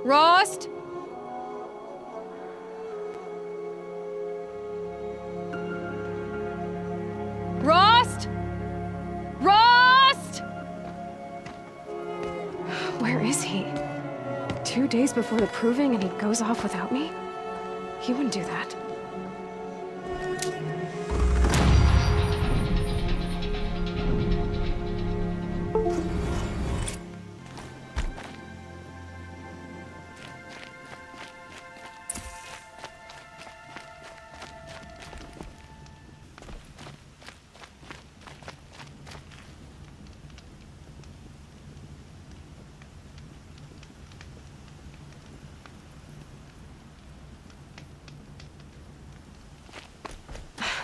Rost? Rost? Rost? Where is he? 2 days before the proving and he goes off without me? He wouldn't do that.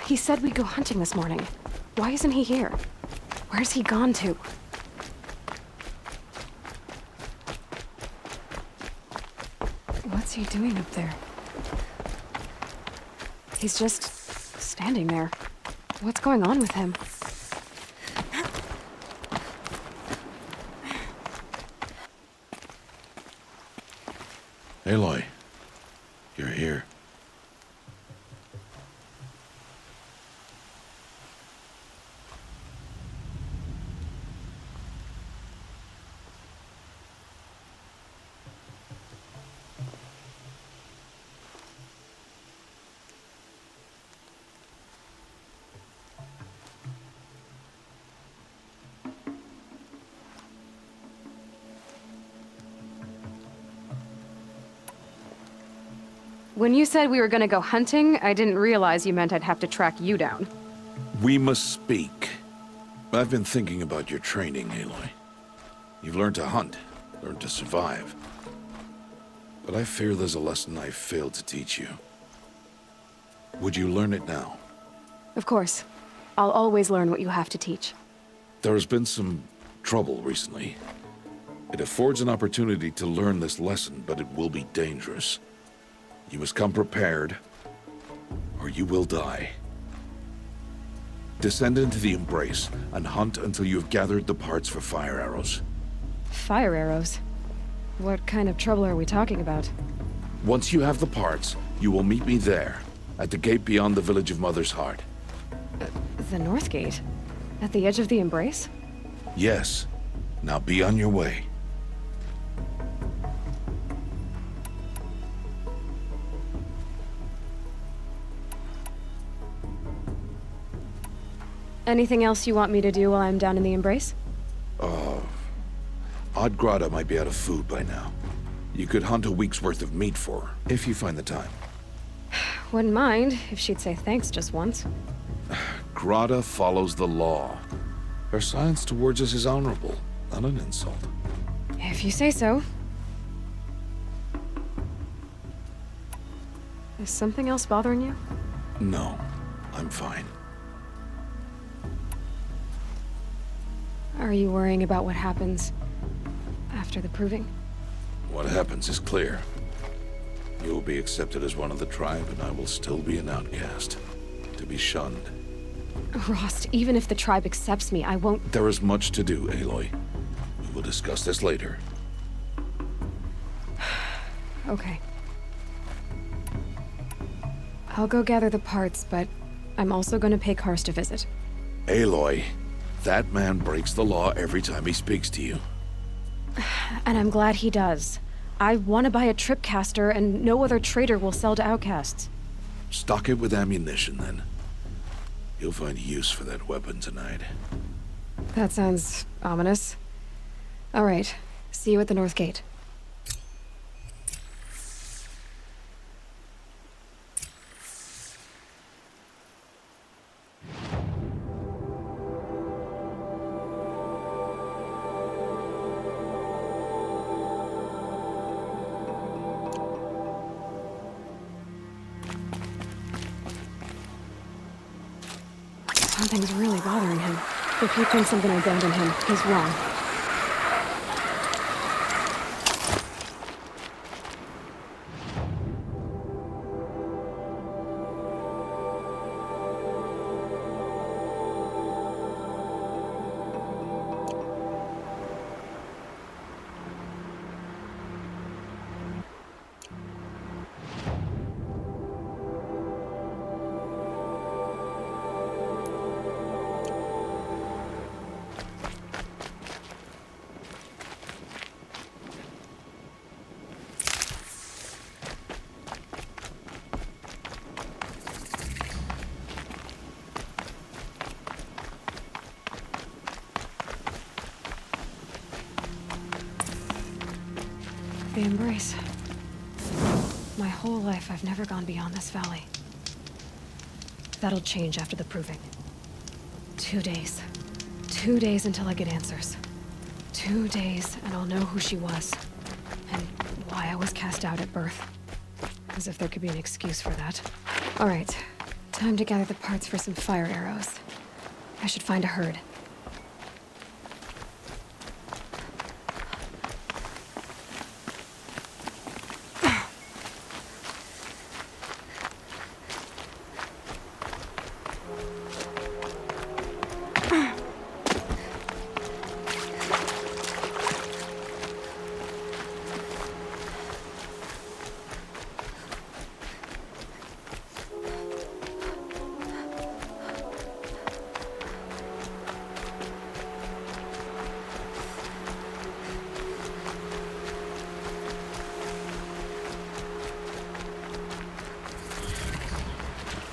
He said we'd go hunting this morning. Why isn't he here? Where's he gone to? What's he doing up there? He's just standing there. What's going on with him? Aloy, you're here. When you said we were gonna go hunting, I didn't realize you meant I'd have to track you down. We must speak. I've been thinking about your training, Aloy. You've learned to hunt, learned to survive. But I fear there's a lesson I failed to teach you. Would you learn it now? Of course. I'll always learn what you have to teach. There has been some trouble recently. It affords an opportunity to learn this lesson, but it will be dangerous. You must come prepared, or you will die. Descend into the Embrace and hunt until you have gathered the parts for fire arrows. Fire arrows? What kind of trouble are we talking about? Once you have the parts, you will meet me there, at the gate beyond the village of Mother's Heart. The North Gate? At the edge of the Embrace? Yes. Now be on your way. Anything else you want me to do while I'm down in the Embrace? Odd Grotto might be out of food by now. You could hunt a week's worth of meat for her, if you find the time. Wouldn't mind if she'd say thanks just once. Grotto follows the law. Her silence towards us is honorable, not an insult. If you say so. Is something else bothering you? No, I'm fine. Are you worrying about what happens after the proving? What happens is clear. You will be accepted as one of the tribe, and I will still be an outcast, to be shunned. Rost, even if the tribe accepts me, I won't... There is much to do, Aloy. We will discuss this later. Okay. I'll go gather the parts, but I'm also going to pay Karst a visit. Aloy, that man breaks the law every time he speaks to you. And I'm glad he does. I want to buy a tripcaster, and no other trader will sell to outcasts. Stock it with ammunition, then. You'll find use for that weapon tonight. That sounds ominous. All right. See you at the North Gate. Something's really bothering him. If he thinks I'm gonna abandon him, he's wrong. the embrace. My whole life, I've never gone beyond this valley. That'll change after the proving. 2 days. 2 days until I get answers. 2 days, and I'll know who she was. And why I was cast out at birth. As if there could be an excuse for that. All right. Time to gather the parts for some fire arrows. I should find a herd.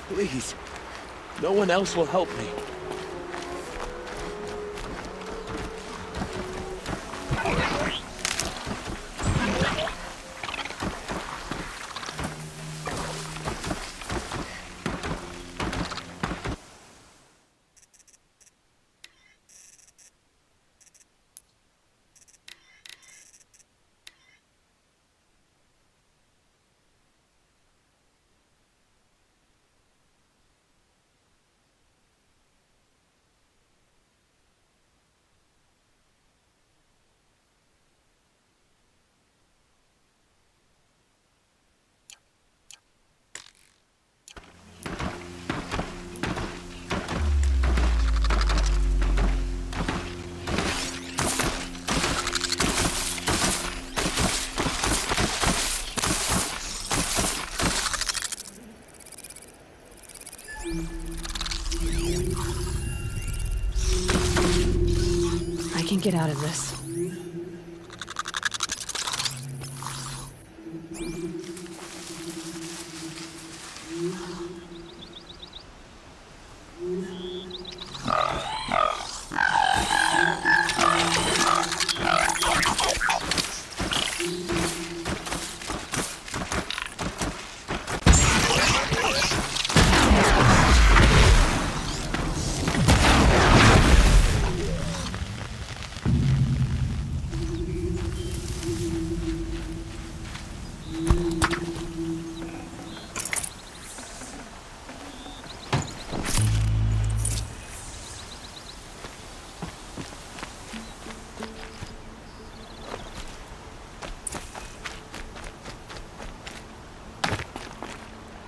Please. No one else will help me. I can get out of this.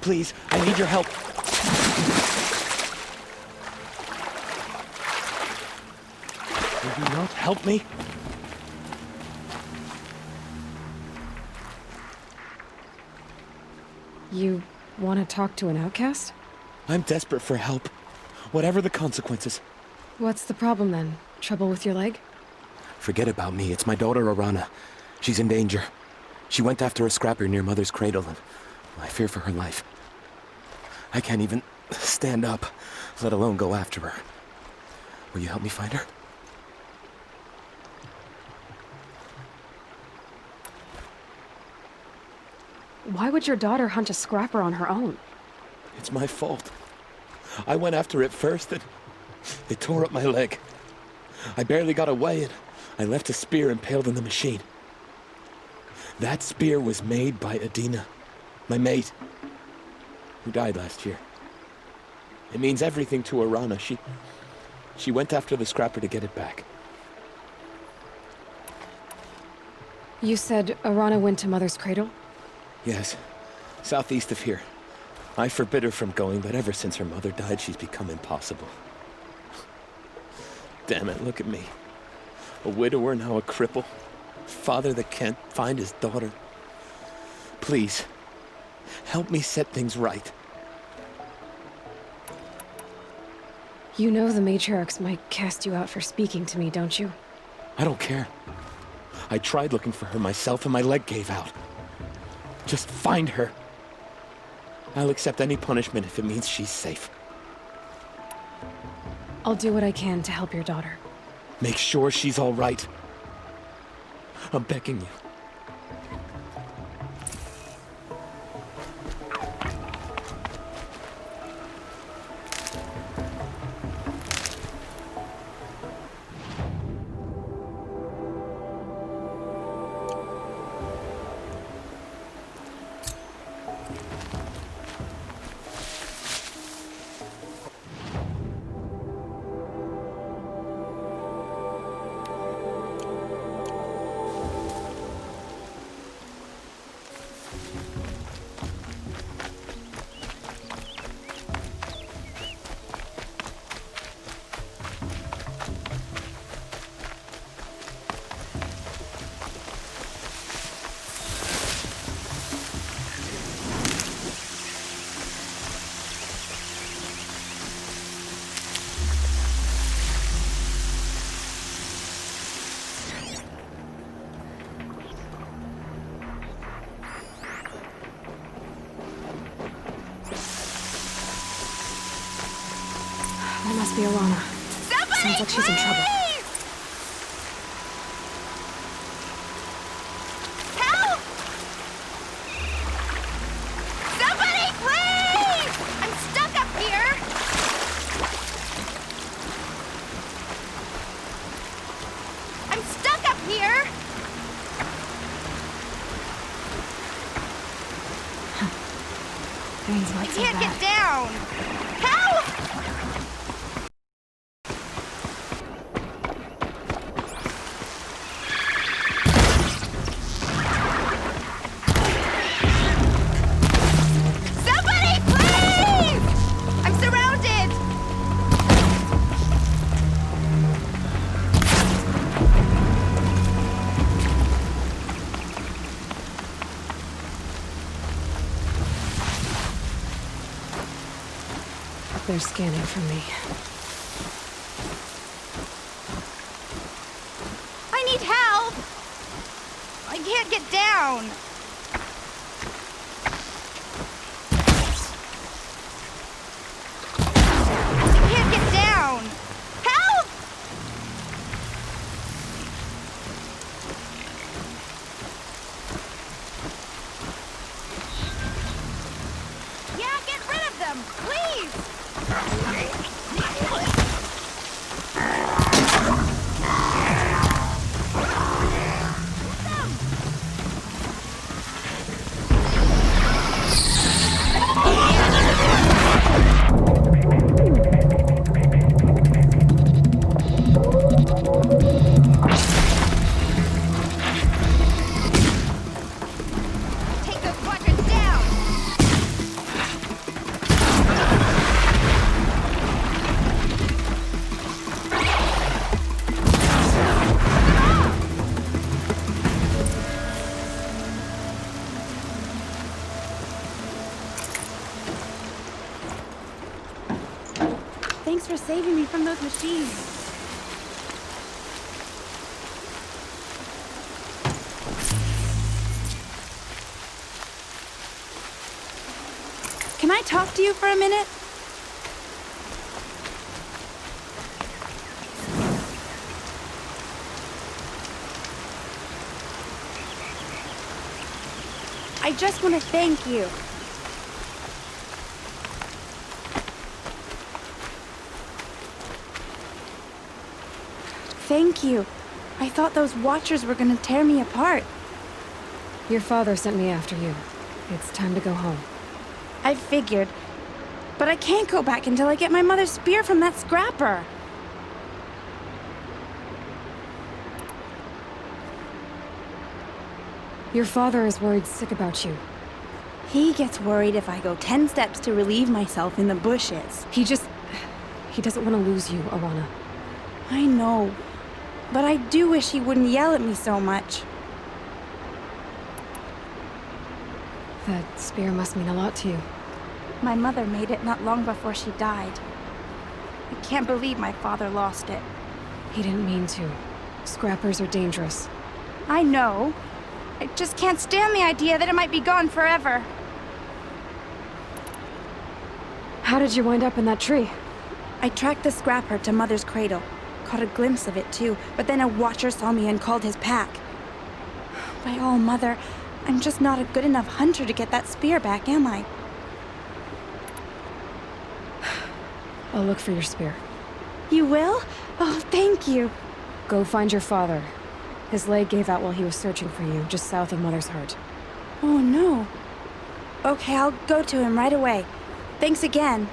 Please, I need your help. Will you not help me? You want to talk to an outcast? I'm desperate for help. Whatever the consequences. What's the problem then? Trouble with your leg? Forget about me. It's my daughter, Arana. She's in danger. She went after a scrapper near Mother's cradle, and I fear for her life. I can't even stand up, let alone go after her. Will you help me find her? Why would your daughter hunt a scrapper on her own? It's my fault. I went after it first, and it tore up my leg. I barely got away, and I left a spear impaled in the machine. That spear was made by Adina, my mate, who died last year. It means everything to Arana. She went after the scrapper to get it back. You said Arana went to Mother's cradle? Yes, southeast of here. I forbid her from going, but ever since her mother died, she's become impossible. Damn it, look at me. A widower, now a cripple. Father that can't find his daughter. Please, help me set things right. You know the matriarchs might cast you out for speaking to me, don't you? I don't care. I tried looking for her myself and my leg gave out. Just find her. I'll accept any punishment if it means she's safe. I'll do what I can to help your daughter. Make sure she's all right. I'm begging you. Must be Alana. Somebody, Sounds like she's in trouble. please! Help! Somebody, please! I'm stuck up here! I'm stuck up here! Pain's I not so can't bad. get down! Help! Somebody, please! I'm surrounded! They're scanning for me. I need help! I can't get down! I can't get down! Help! Yeah, get rid of them, please! Take those quadrants down! Thanks for saving me from those machines. Can I talk to you for a minute? I just want to thank you. Thank you. I thought those Watchers were gonna tear me apart. Your father sent me after you. It's time to go home. I figured. But I can't go back until I get my mother's spear from that scrapper. Your father is worried sick about you. He gets worried if I go 10 steps to relieve myself in the bushes. He doesn't want to lose you, Alana. I know. But I do wish he wouldn't yell at me so much. That spear must mean a lot to you. My mother made it not long before she died. I can't believe my father lost it. He didn't mean to. Scrappers are dangerous. I know. I just can't stand the idea that it might be gone forever. How did you wind up in that tree? I tracked the scrapper to Mother's cradle. Caught a glimpse of it too, but then a Watcher saw me and called his pack. By all, Mother, I'm just not a good enough hunter to get that spear back, am I? I'll look for your spear. You will? Oh, thank you. Go find your father. His leg gave out while he was searching for you, just south of Mother's Heart. Oh, no. Okay, I'll go to him right away. Thanks again.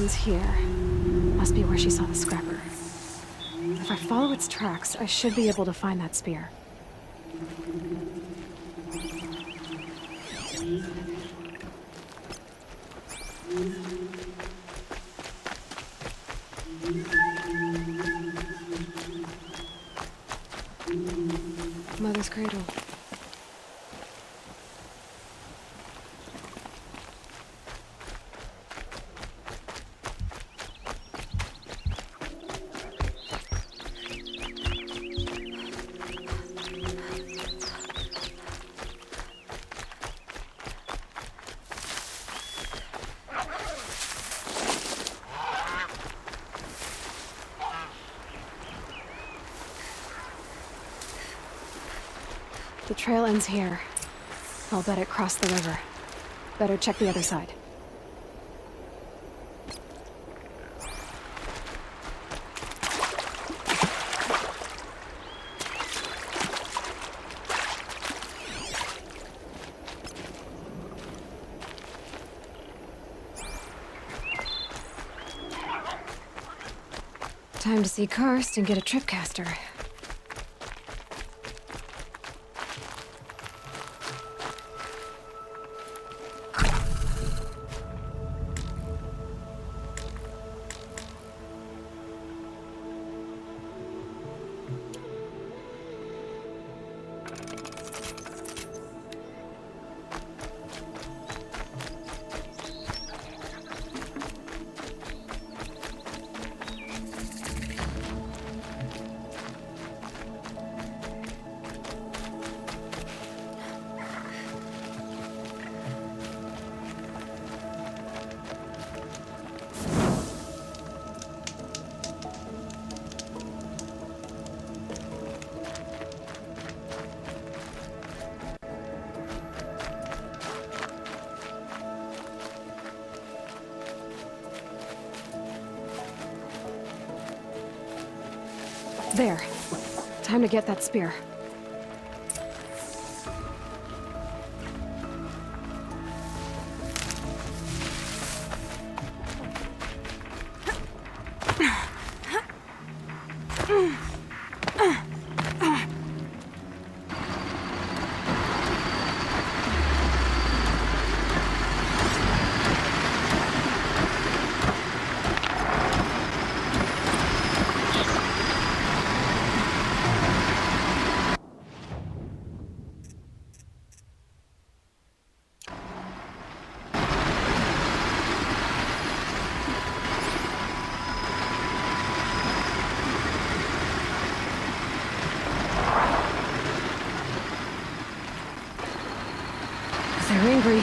ends here. Must be where she saw the scrapper. If I follow its tracks, I should be able to find that spear. Mother's cradle. The trail ends here. I'll bet it crossed the river. Better check the other side. Time to see Karst and get a tripcaster. There. Time to get that spear. They're angry.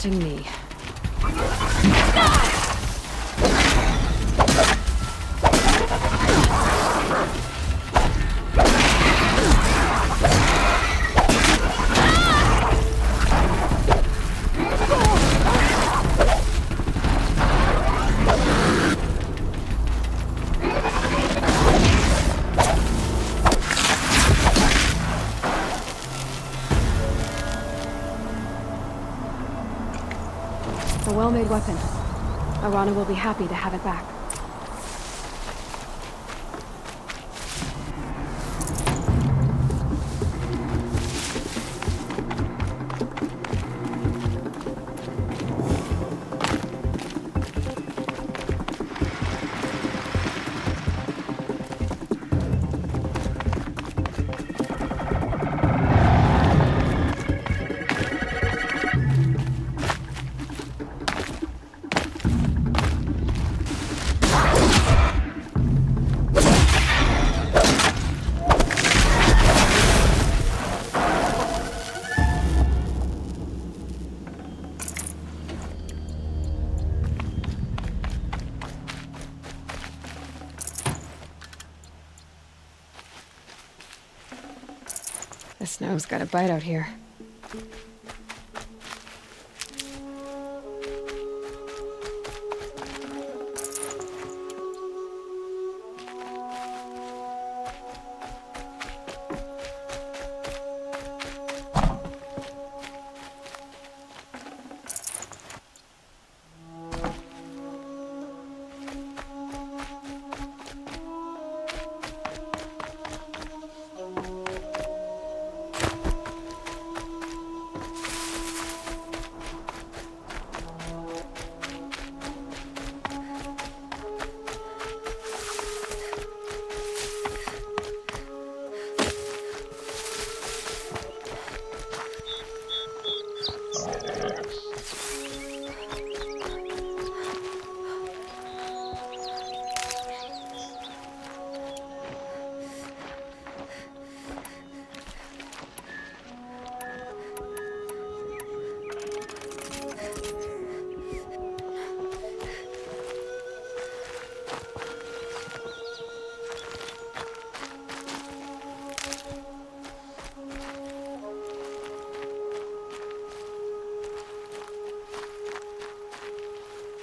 taunting me. A well-made weapon. Arana will be happy to have it back. The snow's got a bite out here.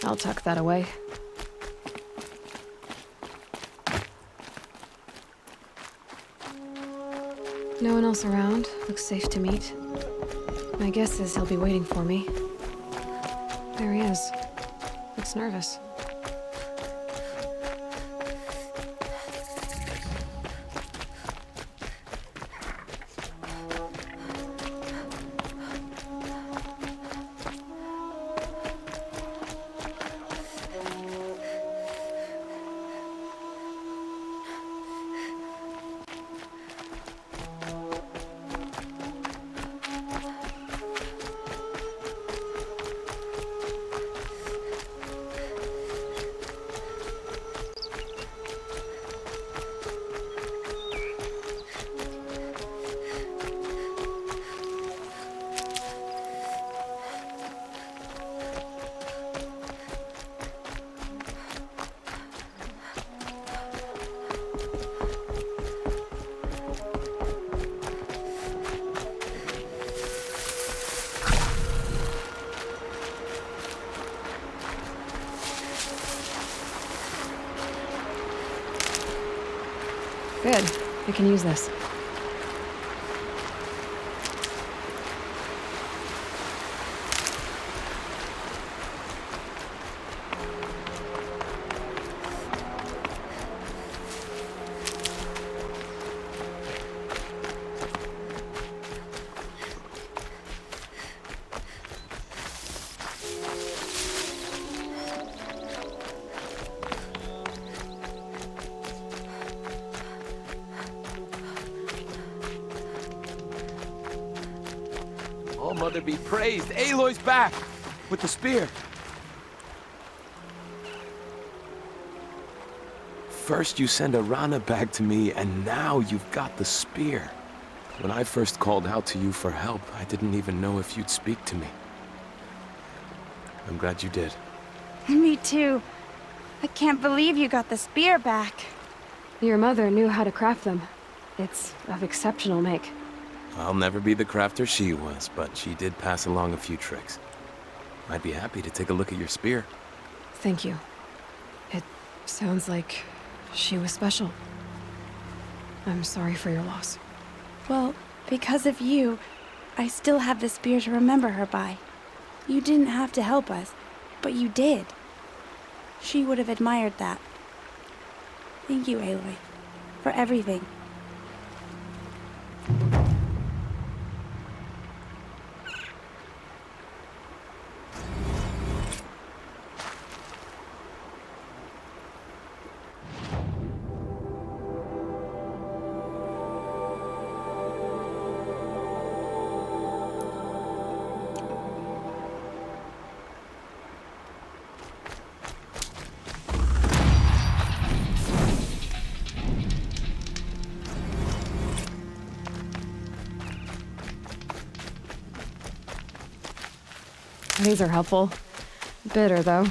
I'll tuck that away. No one else around. Looks safe to meet. My guess is he'll be waiting for me. There he is. Looks nervous. Good. I can use this. Oh, Mother be praised. Aloy's back with the spear. First you send Arana back to me, and now you've got the spear. When I first called out to you for help, I didn't even know if you'd speak to me. I'm glad you did. Me too. I can't believe you got the spear back. Your mother knew how to craft them. It's of exceptional make. I'll never be the crafter she was, but she did pass along a few tricks. I'd be happy to take a look at your spear. Thank you. It sounds like she was special. I'm sorry for your loss. Well, because of you, I still have the spear to remember her by. You didn't have to help us, but you did. She would have admired that. Thank you, Aloy, for everything. These are helpful. Bitter, though.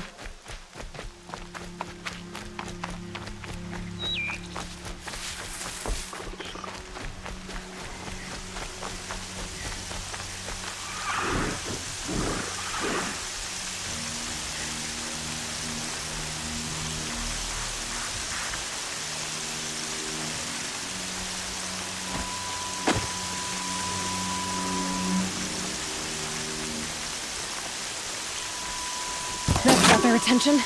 That got their attention.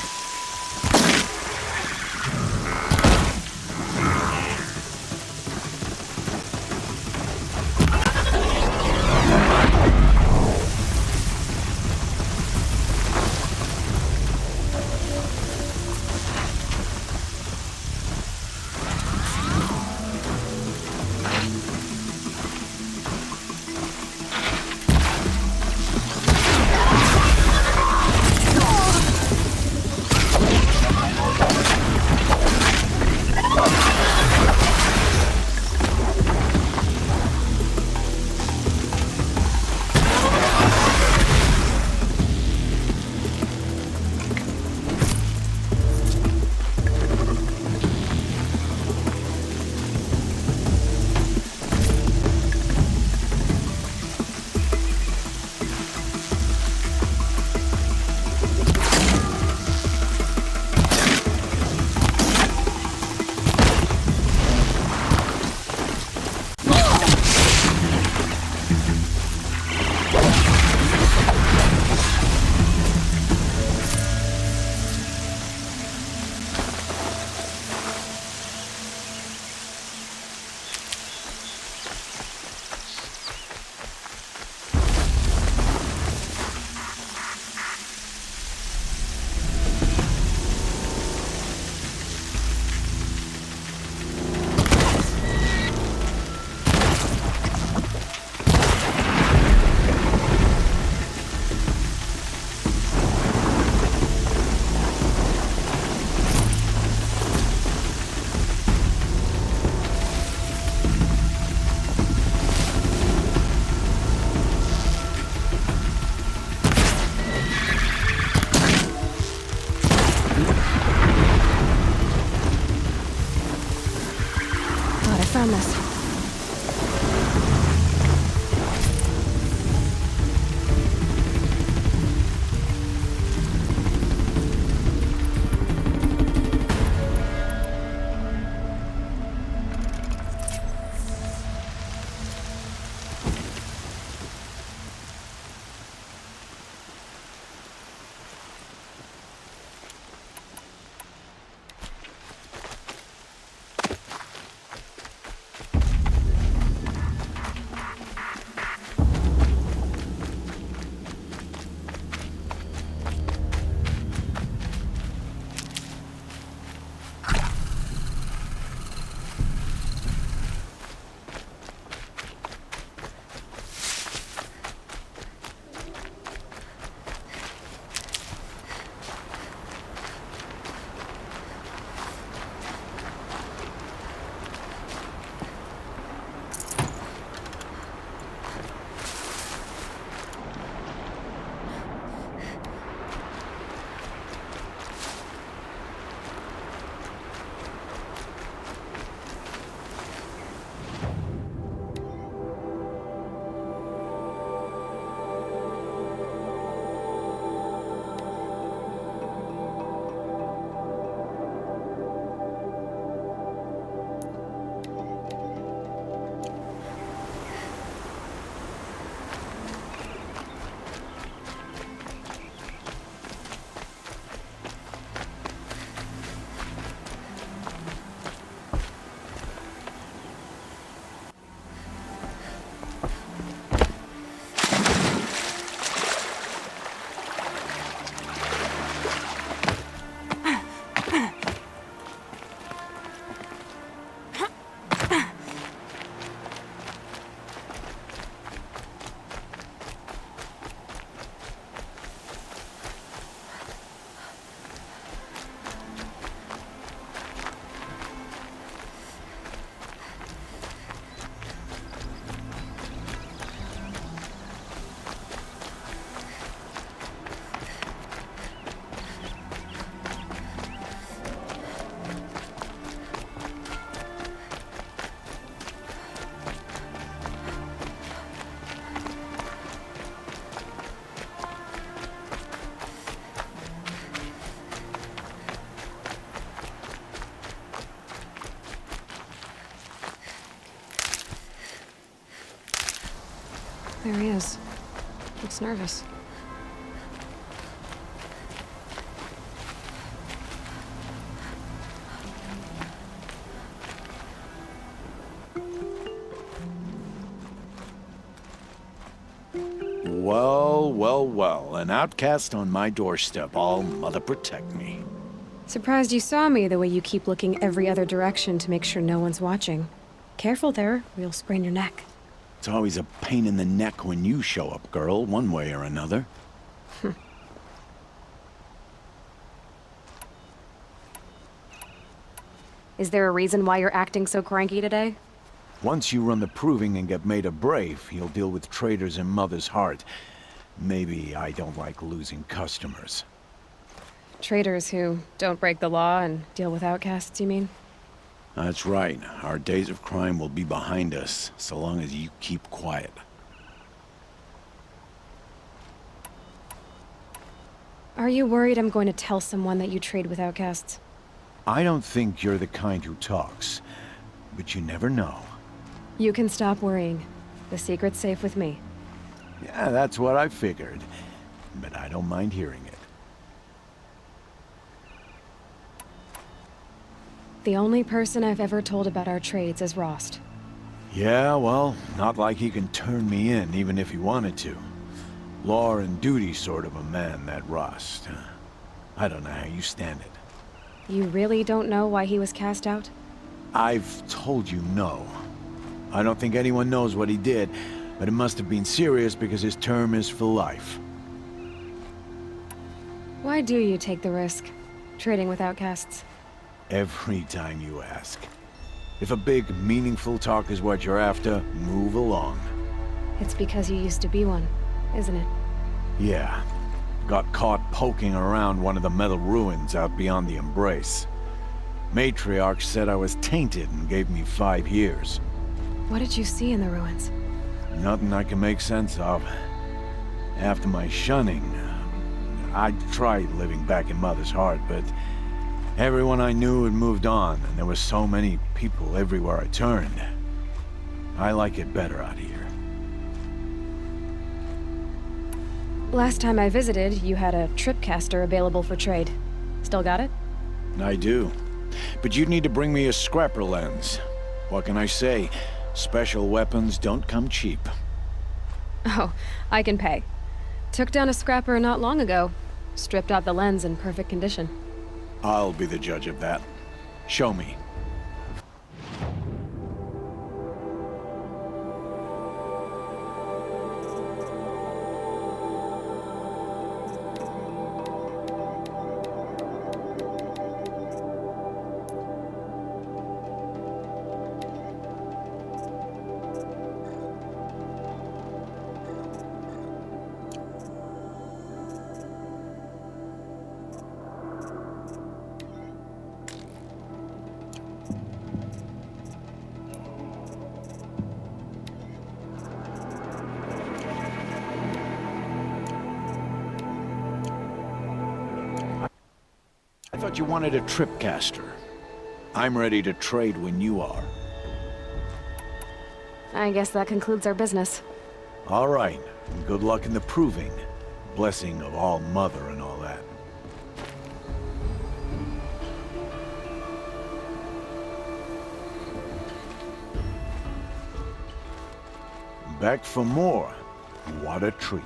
Found this. There he is. Looks nervous. Well, well, well. An outcast on my doorstep. All mother protect me. Surprised you saw me the way you keep looking every other direction to make sure no one's watching. Careful there, or you'll sprain your neck. It's always a pain in the neck when you show up, girl, one way or another. Is there a reason why you're acting so cranky today? Once you run the proving and get made a brave, you'll deal with traitors in Mother's Heart. Maybe I don't like losing customers. Traitors who don't break the law and deal with outcasts, you mean? That's right. Our days of crime will be behind us, so long as you keep quiet. Are you worried I'm going to tell someone that you trade with outcasts? I don't think you're the kind who talks, but you never know. You can stop worrying. The secret's safe with me. Yeah, that's what I figured, but I don't mind hearing it. The only person I've ever told about our trades is Rost. Yeah, well, not like he can turn me in, even if he wanted to. Law and duty sort of a man, that Rost. I don't know how you stand it. You really don't know why he was cast out? I've told you no. I don't think anyone knows what he did, but it must have been serious because his term is for life. Why do you take the risk, trading with outcasts? Every time you ask. If a big, meaningful talk is what you're after, move along. It's because you used to be one, isn't it? Yeah. Got caught poking around one of the metal ruins out beyond the Embrace. Matriarch said I was tainted and gave me 5 years. What did you see in the ruins? Nothing I can make sense of. After my shunning, I tried living back in Mother's Heart, but everyone I knew had moved on, and there were so many people everywhere I turned. I like it better out here. Last time I visited, you had a tripcaster available for trade. Still got it? I do. But you'd need to bring me a scrapper lens. What can I say? Special weapons don't come cheap. Oh, I can pay. Took down a scrapper not long ago. Stripped out the lens in perfect condition. I'll be the judge of that. Show me. I thought you wanted a tripcaster. I'm ready to trade when you are. I guess that concludes our business. All right, and good luck in the proving. Blessing of All Mother and all that. Back for more. What a treat.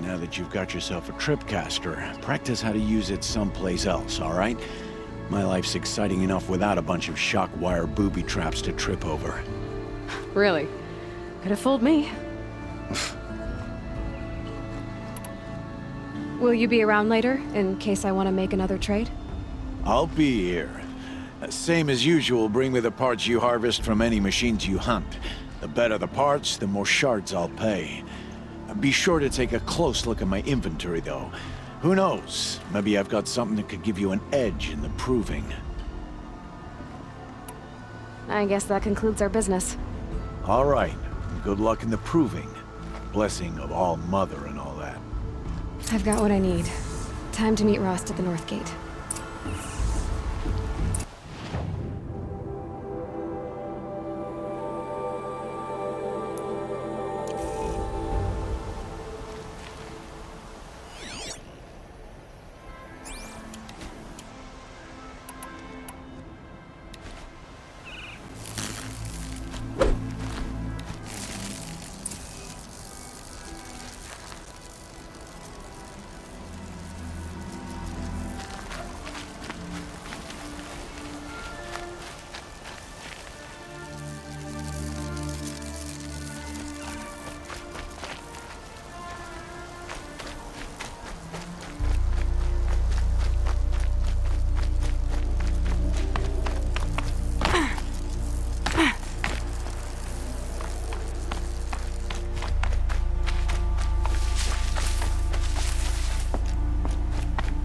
Now that you've got yourself a tripcaster, practice how to use it someplace else, all right? My life's exciting enough without a bunch of shock wire booby traps to trip over. Really? Could have fooled me. Will you be around later, in case I want to make another trade? I'll be here. Same as usual, bring me the parts you harvest from any machines you hunt. The better the parts, the more shards I'll pay. Be sure to take a close look at my inventory, though. Who knows? Maybe I've got something that could give you an edge in the proving. I guess that concludes our business. All right. Good luck in the proving. Blessing of All Mother and all that. I've got what I need. Time to meet Rost at the North Gate.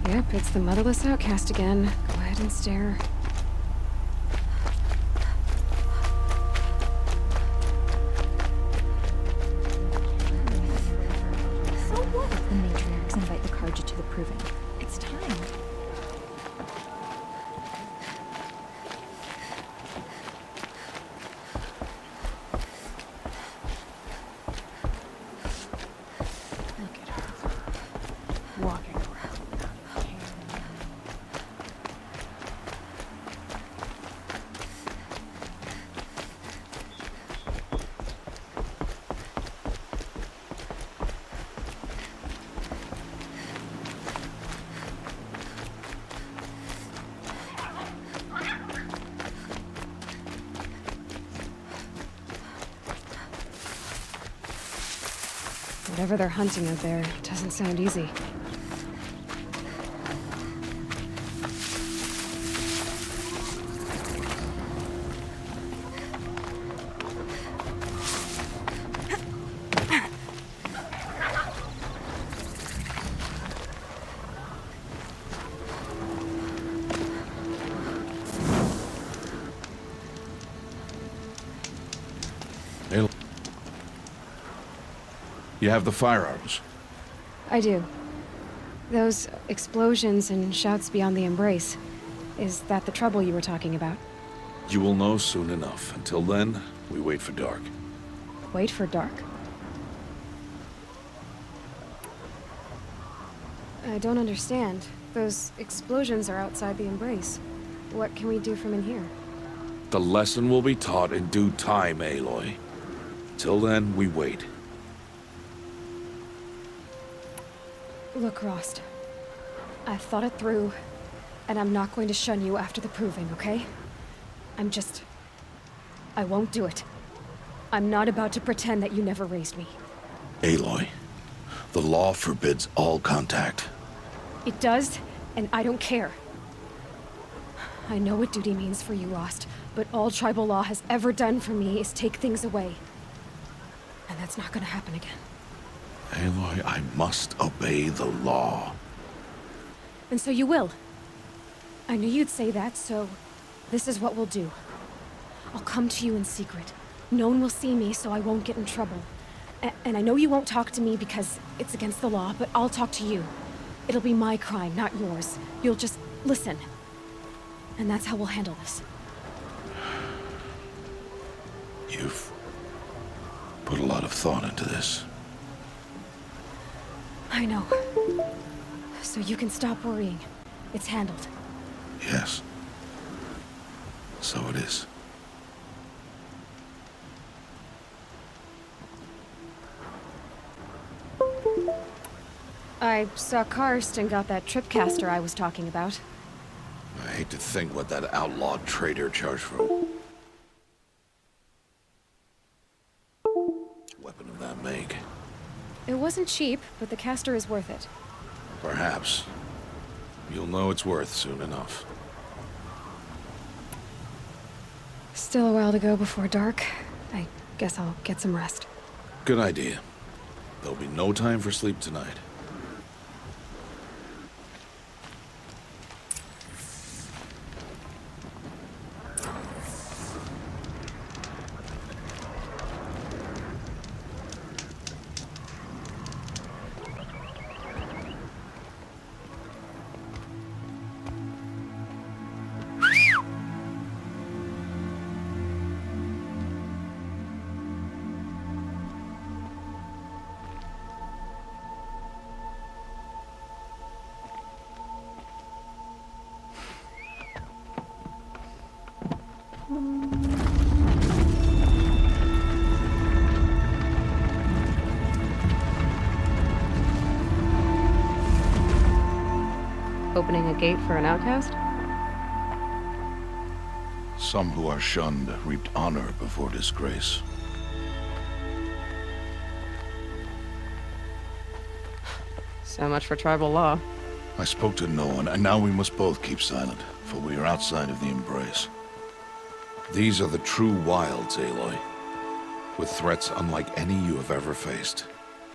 Yep, it's the motherless outcast again. Go ahead and stare. So what if the matriarchs invite the Carja to the proving? It's time. Look at her. Walking around. Whatever they're hunting out there doesn't sound easy. Aloy. You have the firearms. I do. Those explosions and shouts beyond the embrace. Is that the trouble you were talking about? You will know soon enough. Until then, we wait for dark. Wait for dark. I don't understand. Those explosions are outside the embrace. What can we do from in here? The lesson will be taught in due time, Aloy. Till then, we wait. Look, Rost. I've thought it through, and I'm not going to shun you after the proving, okay? I won't do it. I'm not about to pretend that you never raised me. Aloy, the law forbids all contact. It does, and I don't care. I know what duty means for you, Rost, but all tribal law has ever done for me is take things away. And that's not gonna happen again. Aloy, I must obey the law. And so you will. I knew you'd say that, so this is what we'll do. I'll come to you in secret. No one will see me, so I won't get in trouble. And I know you won't talk to me because it's against the law, but I'll talk to you. It'll be my crime, not yours. You'll just listen. And that's how we'll handle this. You've put a lot of thought into this. I know. So you can stop worrying. It's handled. Yes. So it is. I saw Karst and got that tripcaster I was talking about. I hate to think what that outlawed trader charged for a weapon of that make. It wasn't cheap, but the caster is worth it. Perhaps. You'll know it's worth soon enough. Still a while to go before dark. I guess I'll get some rest. Good idea. There'll be no time for sleep tonight. Opening a gate for an outcast? Some who are shunned reaped honor before disgrace. So much for tribal law. I spoke to no one, and now we must both keep silent, for we are outside of the embrace. These are the true wilds, Aloy, with threats unlike any you have ever faced.